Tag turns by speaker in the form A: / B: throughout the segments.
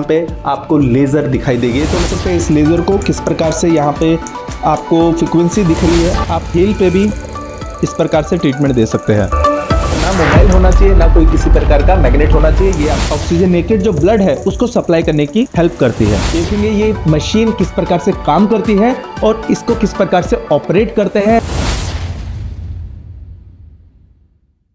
A: पे आपको लेज़र दिखाई देगी। तो सबसे पे इस लेज़र को किस प्रकार से यहाँ पे आपको फ्रीक्वेंसी दिख रही है, आप हील पे भी इस प्रकार से ट्रीटमेंट दे सकते हैं। ना मोबाइल होना चाहिए, ना कोई किसी प्रकार का मैग्नेट होना चाहिए। ये आप ऑक्सीजनेटेड जो ब्लड है उसको सप्लाई करने की हेल्प करती है। देखेंगे ये मशीन किस प्रकार से काम करती है और इसको किस प्रकार से ऑपरेट करते हैं।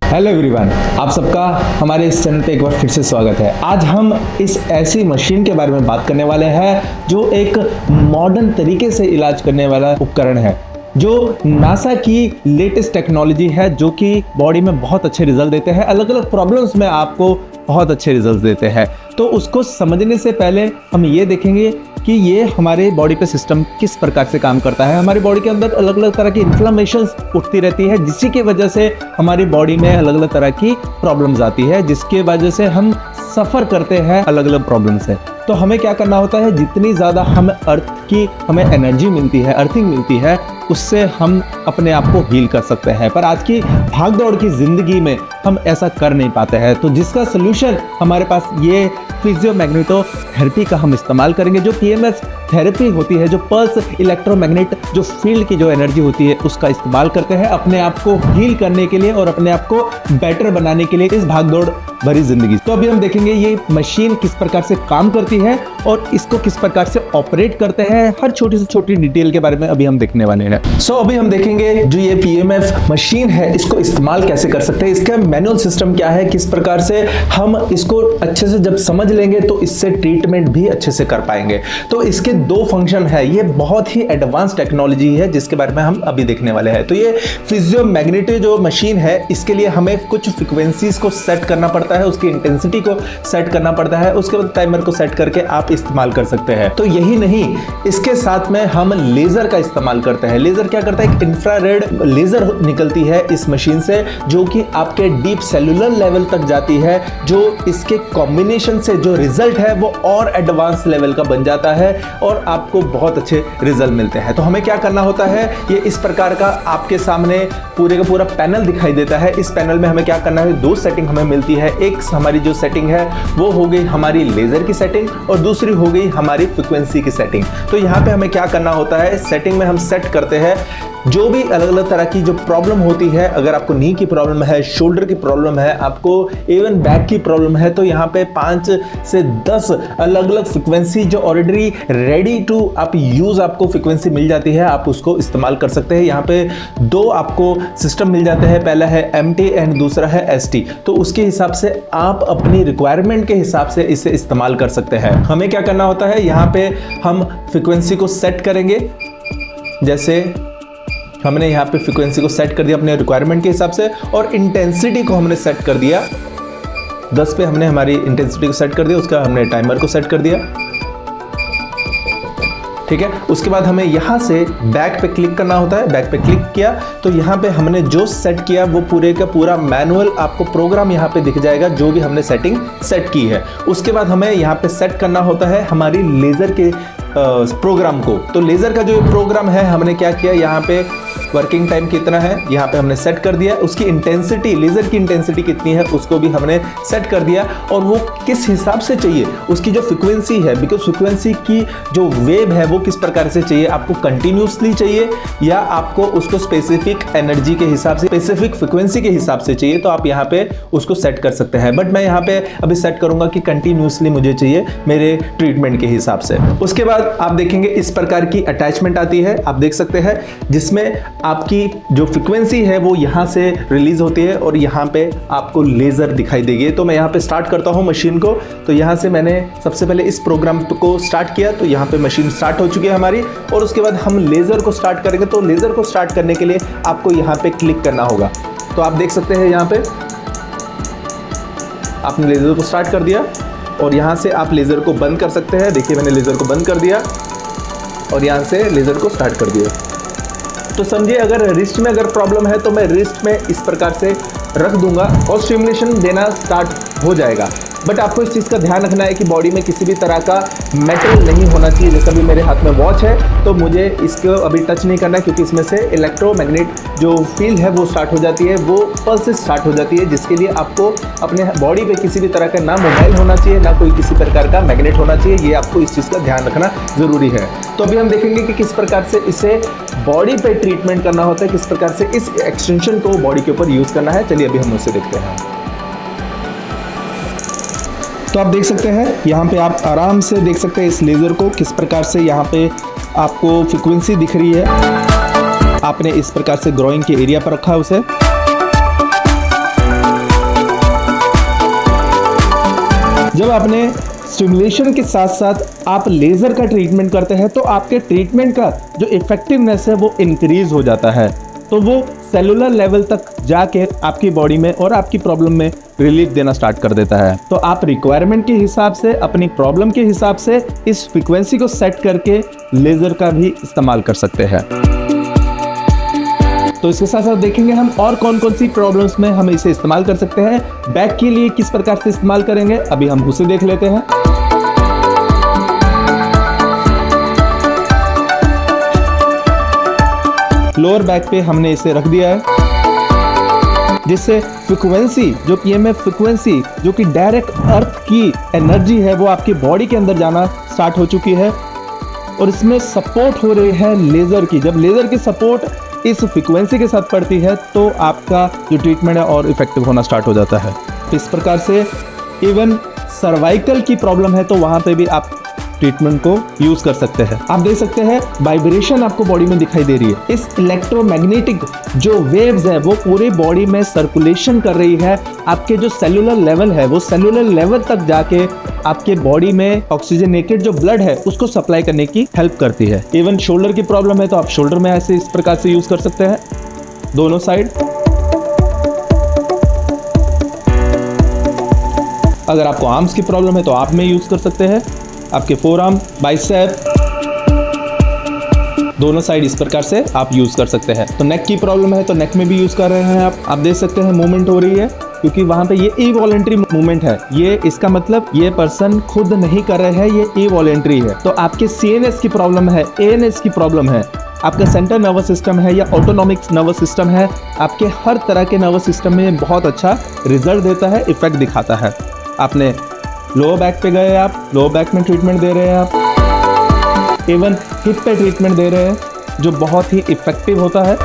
A: हेलो एवरीवन, आप सबका हमारे इस चैनल पे एक बार फिर से स्वागत है। आज हम इस ऐसी मशीन के बारे में बात करने वाले हैं जो एक मॉडर्न तरीके से इलाज करने वाला उपकरण है, जो नासा की लेटेस्ट टेक्नोलॉजी है, जो कि बॉडी में बहुत अच्छे रिजल्ट देते हैं, अलग अलग प्रॉब्लम्स में आपको बहुत अच्छे रिजल्ट देते हैं। तो उसको समझने से पहले हम ये देखेंगे कि ये हमारे बॉडी पे सिस्टम किस प्रकार से काम करता है। हमारी बॉडी के अंदर अलग अलग तरह की इन्फ्लेमेशंस उठती रहती है, जिसकी की वजह से हमारी बॉडी में अलग अलग तरह की प्रॉब्लम्स आती है, जिसके वजह से हम सफ़र करते हैं अलग अलग प्रॉब्लम से। तो हमें क्या करना होता है, जितनी ज़्यादा हमें एनर्जी मिलती है, अर्थिंग मिलती है, उससे हम अपने आप को हील कर सकते हैं। पर आज की भागदौड़ की ज़िंदगी में हम ऐसा कर नहीं पाते हैं। तो जिसका सलूशन हमारे पास ये फिजियोमैग्नेटोथेरेपी का हम इस्तेमाल करेंगे, जो पीएमएस थेरेपी होती है, जो पल्स इलेक्ट्रोमैग्नेट जो फील्ड की जो एनर्जी होती है उसका इस्तेमाल करते हैं अपने आप को हील करने के लिए और अपने आप को बेटर बनाने के लिए इस भागदौड़ भरी जिंदगी। तो अभी हम देखेंगे ये मशीन किस प्रकार से काम करती है और इसको किस प्रकार से ऑपरेट करते हैं। हर छोटी से छोटी डिटेल के बारे में अभी हम देखने वाले हैं। अभी हम देखेंगे जो ये पीएमएफ मशीन है, इसको इस्तेमाल कैसे कर सकते हैं, इसका मैनुअल सिस्टम क्या है, किस प्रकार से हम इसको अच्छे से जब समझ लेंगे तो इससे ट्रीटमेंट भी अच्छे से कर पाएंगे। तो इसके दो फंक्शन है, ये बहुत ही एडवांस टेक्नोलॉजी है जिसके बारे में हम अभी देखने वाले हैं। तो ये फिजियोमैग्नेटिक जो मशीन है, इसके लिए हमें कुछ फ्रीक्वेंसीज को सेट करना पड़ता है, उसकी इंटेंसिटी को सेट करना पड़ता है, उसके बाद टाइमर को सेट करके आप इस्तेमाल कर सकते हैं। तो यही नहीं, इसके साथ में हम लेजर का इस्तेमाल करते हैं। लेजर क्या करता है, एक इंफ्रारेड लेजर निकलती है इस मशीन से, जो कि आपके डीप सेलुलर लेवल तक जाती है, जो इसके कॉम्बिनेशन से जो रिजल्ट है वो और एडवांस लेवल का बन जाता है और आपको बहुत अच्छे रिजल्ट मिलते हैं। तो हमें क्या करना होता है, ये इस प्रकार का आपके सामने पूरे का पूरा पैनल दिखाई देता है। इस पैनल में हमें क्या करना है, दो सेटिंग हमें मिलती है। एक हमारी जो सेटिंग है वो हो गई हमारी लेजर की सेटिंग और दूसरी हो गई हमारी फ्रीक्वेंसी की सेटिंग। तो यहाँ पे हमें क्या करना होता है, सेटिंग में हम सेट करते हैं जो भी अलग अलग तरह की जो प्रॉब्लम होती है। अगर आपको नी की प्रॉब्लम है, शोल्डर की प्रॉब्लम है, आपको इवन बैक की प्रॉब्लम है, तो यहाँ पे 5 से 10 अलग अलग फ्रीक्वेंसी जो ऑलरेडी रेडी टू आप यूज आपको फ्रीक्वेंसी मिल जाती है, आप उसको इस्तेमाल कर सकते हैं। यहाँ पे 2 आपको सिस्टम मिल जाते हैं, पहला है MT एंड दूसरा है ST। तो उसके हिसाब से आप अपनी रिक्वायरमेंट के हिसाब से इसे इस्तेमाल कर सकते हैं। हमें क्या करना होता है, यहाँ पे हम फ्रीक्वेंसी को सेट करेंगे। जैसे हमने यहाँ पे फ्रीक्वेंसी को सेट कर दिया अपने रिक्वायरमेंट के हिसाब से और इंटेंसिटी को हमने सेट कर दिया 10 पे। हमने हमारी इंटेंसिटी को सेट कर दिया, उसका हमने टाइमर को सेट कर दिया, ठीक है। उसके बाद हमें यहाँ से बैक पे क्लिक करना होता है। बैक पे क्लिक किया तो यहाँ पे हमने जो सेट किया वो पूरे का पूरा मैनुअल आपको प्रोग्राम यहाँ पे दिख जाएगा, जो भी हमने सेटिंग सेट की है। उसके बाद हमें यहाँ पे सेट करना होता है हमारी लेजर के प्रोग्राम को। तो लेजर का जो प्रोग्राम है, हमने क्या किया, यहाँ पे वर्किंग टाइम कितना है यहाँ पे हमने सेट कर दिया, उसकी इंटेंसिटी, लेजर की इंटेंसिटी कितनी है उसको भी हमने सेट कर दिया, और वो किस हिसाब से चाहिए, उसकी जो फ्रीक्वेंसी है, बिकॉज फ्रीक्वेंसी की जो वेव है वो किस प्रकार से चाहिए, आपको कंटिन्यूसली चाहिए या आपको उसको स्पेसिफिक एनर्जी के हिसाब से, स्पेसिफिक फ्रीक्वेंसी के हिसाब से चाहिए, तो आप यहाँ पे उसको सेट कर सकते हैं। बट मैं यहाँ पे अभी सेट करूंगा कि कंटिन्यूसली मुझे चाहिए मेरे ट्रीटमेंट के हिसाब से। उसके बाद आप देखेंगे इस प्रकार की अटैचमेंट आती है, आप देख सकते हैं, जिसमें आपकी जो फ्रीक्वेंसी है वो यहाँ से रिलीज होती है और यहाँ पे आपको लेजर दिखाई देगी। तो मैं यहाँ पे स्टार्ट करता हूँ मशीन को। तो यहाँ से मैंने सबसे पहले इस प्रोग्राम को स्टार्ट किया, तो यहाँ पे मशीन स्टार्ट हो चुकी है हमारी। और उसके बाद हम लेजर को स्टार्ट करेंगे। तो लेजर को स्टार्ट करने के लिए आपको यहाँ पे क्लिक करना होगा। तो आप देख सकते हैं यहाँ पे आपने लेजर को स्टार्ट कर दिया और यहाँ से आप लेजर को बंद कर सकते हैं। देखिए मैंने लेजर को बंद कर दिया और यहाँ से लेजर को स्टार्ट कर दिया। तो समझिए अगर रिस्ट में अगर प्रॉब्लम है तो मैं रिस्ट में इस प्रकार से रख दूंगा और स्टिमुलेशन देना स्टार्ट हो जाएगा। बट आपको इस चीज़ का ध्यान रखना है कि बॉडी में किसी भी तरह का मेटल नहीं होना चाहिए। जैसे अभी मेरे हाथ में वॉच है तो मुझे इसको अभी टच नहीं करना है, क्योंकि इसमें से इलेक्ट्रोमैग्नेट जो फील्ड है वो स्टार्ट हो जाती है, वो पल्स स्टार्ट हो जाती है, जिसके लिए आपको अपने बॉडी पे किसी भी तरह का ना मोबाइल होना चाहिए, ना कोई किसी प्रकार का मैग्नेट होना चाहिए। ये आपको इस चीज़ का ध्यान रखना ज़रूरी है। तो अभी हम देखेंगे कि किस प्रकार से इसे बॉडी पे ट्रीटमेंट करना होता है, किस प्रकार से इस एक्सटेंशन को बॉडी के ऊपर यूज़ करना है। चलिए अभी हम उसे देखते हैं। तो आप देख सकते हैं यहाँ पे, आप आराम से देख सकते हैं इस लेज़र को किस प्रकार से यहाँ पे आपको फ्रीक्वेंसी दिख रही है। आपने इस प्रकार से ग्रोइंग के एरिया पर रखा है उसे। जब आपने स्टिमुलेशन के साथ साथ आप लेज़र का ट्रीटमेंट करते हैं तो आपके ट्रीटमेंट का जो इफेक्टिवनेस है वो इंक्रीज हो जाता है, तो वो सेलुलर लेवल तक जाके आपकी बॉडी में और आपकी प्रॉब्लम में रिलीफ देना स्टार्ट कर देता है। तो आप रिक्वायरमेंट के हिसाब से, अपनी प्रॉब्लम के हिसाब से इस फ्रीक्वेंसी को सेट करके लेज़र का भी इस्तेमाल कर सकते हैं। तो इसके साथ साथ देखेंगे हम और कौन कौन सी प्रॉब्लम्स में हम इसे इस्तेमाल कर सकते हैं। बैक के लिए किस प्रकार से इस्तेमाल करेंगे अभी हम उसे देख लेते हैं। लोअर बैक पे हमने इसे रख दिया है, जिससे फ्रीक्वेंसी जो ईएमएफ फ्रीक्वेंसी जो कि डायरेक्ट अर्थ की एनर्जी है वो आपकी बॉडी के अंदर जाना स्टार्ट हो चुकी है, और इसमें सपोर्ट हो रही है लेज़र की। जब लेज़र की सपोर्ट इस फ्रीक्वेंसी के साथ पड़ती है तो आपका जो ट्रीटमेंट है और इफेक्टिव होना स्टार्ट हो जाता है। इस प्रकार से इवन सर्वाइकल की प्रॉब्लम है तो वहाँ पे भी आप ट्रीटमेंट को यूज कर सकते हैं। आप देख सकते हैं वाइब्रेशन आपको बॉडी में दिखाई दे रही है। इस इलेक्ट्रोमैग्नेटिक जो वेव्स है वो पूरे बॉडी में सर्कुलेशन कर रही है। आपके जो सेलुलर लेवल है वो सेलुलर लेवल तक जाके आपके बॉडी में ऑक्सीजनेटेड जो ब्लड है उसको सप्लाई करने की हेल्प करती है। इवन शोल्डर की प्रॉब्लम है तो आप शोल्डर में ऐसे इस प्रकार से यूज कर सकते हैं, दोनों साइड। अगर आपको आर्म्स की प्रॉब्लम है तो आप में यूज कर सकते हैं, आपके फोर आर्म, बाइसेप, दोनों साइड इस प्रकार से आप यूज कर सकते हैं। तो नेक की प्रॉब्लम है तो नेक में भी यूज कर रहे हैं आप देख सकते हैं मूवमेंट हो रही है, क्योंकि वहां पे ये इवॉलेंट्री मूवमेंट है। ये इसका मतलब ये पर्सन खुद नहीं कर रहे हैं, ये इवॉलेंट्री है। तो आपके सीएनएस की प्रॉब्लम है, एएनएस की प्रॉब्लम है, आपका सेंट्रल नर्वस सिस्टम है या ऑटोनॉमिक नर्वस सिस्टम है, आपके हर तरह के नर्वस सिस्टम में बहुत अच्छा रिजल्ट देता है, इफेक्ट दिखाता है। आपने लोअर बैक पे गए, आप लोअर बैक में ट्रीटमेंट दे रहे हैं, आप इवन हिप पे ट्रीटमेंट दे रहे हैं, जो बहुत ही इफेक्टिव होता है,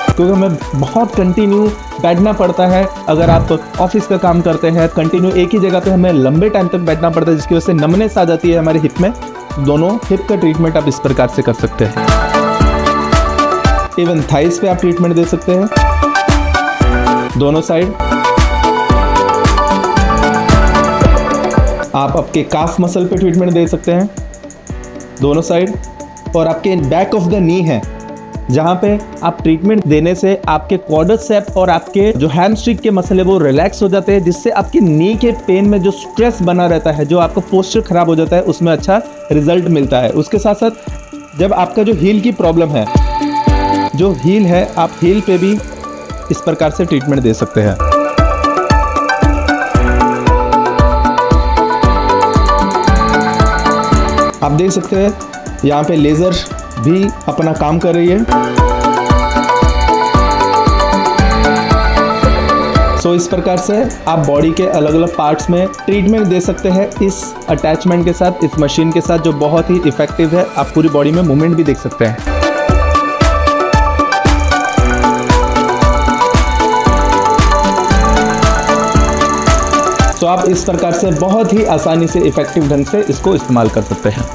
A: क्योंकि हमें बहुत कंटिन्यू बैठना पड़ता है। अगर आप ऑफिस का काम करते हैं कंटिन्यू एक ही जगह पे हमें लंबे टाइम तक बैठना पड़ता है, जिसकी वजह से नमनेस आ जाती है हमारे हिप में। दोनों हिप का ट्रीटमेंट आप इस प्रकार से कर सकते हैं। इवन थाइस पे आप ट्रीटमेंट दे सकते हैं, दोनों साइड। आप आपके काफ मसल पे ट्रीटमेंट दे सकते हैं, दोनों साइड। और आपके बैक ऑफ द नी है, जहाँ पे आप ट्रीटमेंट देने से आपके क्वाड्रिसेप्स और आपके जो हैमस्ट्रिंग के मसल है वो रिलैक्स हो जाते हैं, जिससे आपकी नी के पेन में जो स्ट्रेस बना रहता है, जो आपका पोस्चर खराब हो जाता है, उसमें अच्छा रिजल्ट मिलता है। उसके साथ साथ जब आपका जो हील की प्रॉब्लम है, जो हील है, आप हील पे भी इस प्रकार से ट्रीटमेंट दे सकते हैं। आप देख सकते हैं यहाँ पे लेज़र भी अपना काम कर रही है। सो इस प्रकार से आप बॉडी के अलग अलग पार्ट्स में ट्रीटमेंट दे सकते हैं इस अटैचमेंट के साथ, इस मशीन के साथ, जो बहुत ही इफेक्टिव है। आप पूरी बॉडी में मूवमेंट भी देख सकते हैं। तो आप इस प्रकार से बहुत ही आसानी से इफेक्टिव ढंग से इसको इस्तेमाल कर सकते हैं।